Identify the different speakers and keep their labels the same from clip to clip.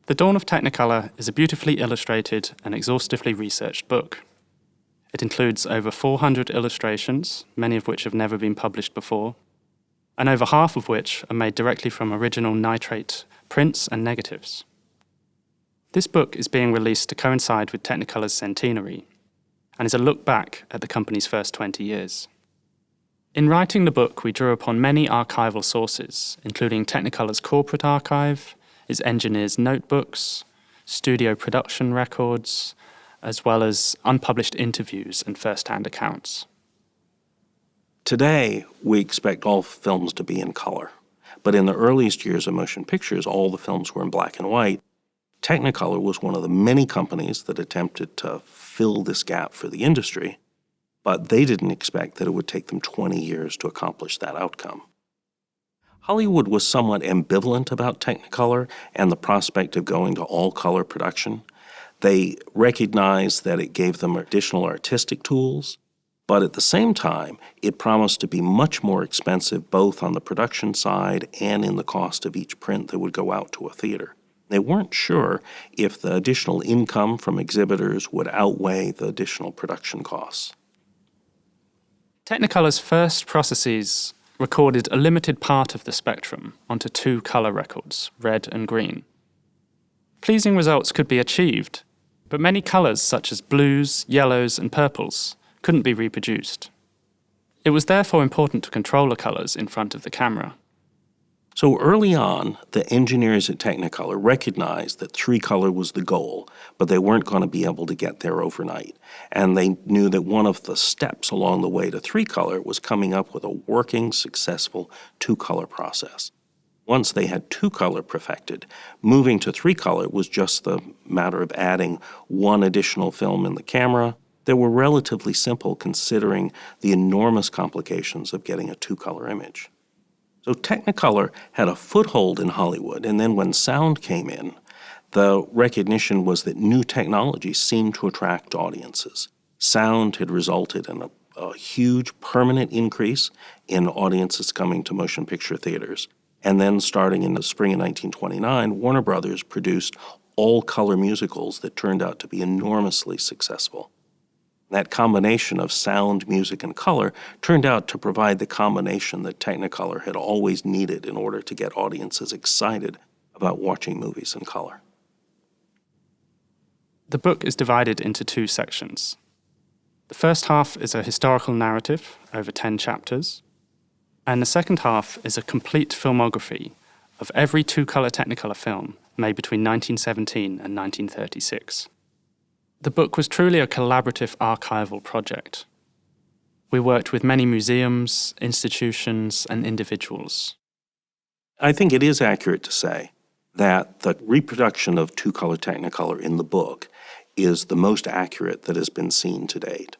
Speaker 1: The Dawn of Technicolor is a beautifully illustrated and exhaustively researched book. It includes over 400 illustrations, many of which have never been published before, and over half of which are made directly from original nitrate prints and negatives. This book is being released to coincide with Technicolor's centenary, and is a look back at the company's first 20 years. In writing the book, we drew upon many archival sources, including Technicolor's corporate archive, its engineers' notebooks, studio production records, as well as unpublished interviews and first-hand accounts.
Speaker 2: Today, we expect all films to be in color. But in the earliest years of motion pictures, all the films were in black and white. Technicolor was one of the many companies that attempted to fill this gap for the industry, but they didn't expect that it would take them 20 years to accomplish that outcome. Hollywood was somewhat ambivalent about Technicolor and the prospect of going to all-color production. They recognized that it gave them additional artistic tools, but at the same time, it promised to be much more expensive both on the production side and in the cost of each print that would go out to a theater. They weren't sure if the additional income from exhibitors would outweigh the additional production costs.
Speaker 1: Technicolor's first processes recorded a limited part of the spectrum onto 2 color records, red and green. Pleasing results could be achieved, but many colors such as blues, yellows, and purples couldn't be reproduced. It was therefore important to control the colors in front of the camera.
Speaker 2: So early on, the engineers at Technicolor recognized that 3-color was the goal, but they weren't going to be able to get there overnight. And they knew that one of the steps along the way to 3-color was coming up with a working, successful 2-color process. Once they had 2-color perfected, moving to 3-color was just the matter of adding one additional film in the camera. They were relatively simple considering the enormous complications of getting a 2-color image. So Technicolor had a foothold in Hollywood, and then when sound came in, the recognition was that new technology seemed to attract audiences. Sound had resulted in a huge permanent increase in audiences coming to motion picture theaters. And then starting in the spring of 1929, Warner Brothers produced all-color musicals that turned out to be enormously successful. That combination of sound, music, and color turned out to provide the combination that Technicolor had always needed in order to get audiences excited about watching movies in color.
Speaker 1: The book is divided into 2 sections. The first half is a historical narrative over 10 chapters, and the second half is a complete filmography of every 2-color Technicolor film made between 1917 and 1936. The book was truly a collaborative archival project. We worked with many museums, institutions, and individuals.
Speaker 2: I think it is accurate to say that the reproduction of 2-color Technicolor in the book is the most accurate that has been seen to date,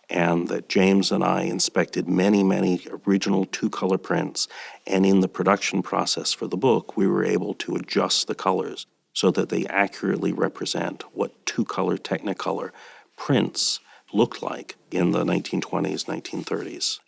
Speaker 2: and that James and I inspected many, many original 2-color prints, and in the production process for the book, we were able to adjust the colors so that they accurately represent what 2-color Technicolor prints looked like in the 1920s, 1930s.